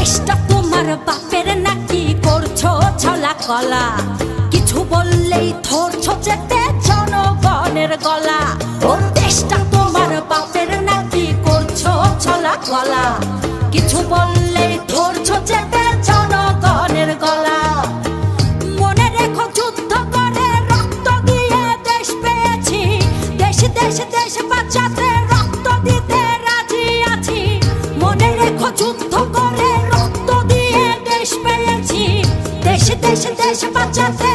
দেশটা তোমার বাপের নাকি করছো ছলা কলা, কিছু বললেই ধরছো যেতে জনগণের গলা। ও দেশটা তোমার বাপের নাকি করছো ছলা কলা, কিছু বললেই ধরছো যেতে জনগণের গলা। মনে রেখো যুদ্ধ করে রক্ত দিয়ে দেশ পেয়েছি, দেশ দেশ দেশ বাঁচাতে রক্ত দিতে রাজি আছি। মনে রেখো যুদ্ধ করে রক্ত দিয়ে দেশ পেয়েছি, দেশ দেশ দেশ বাঁচাতে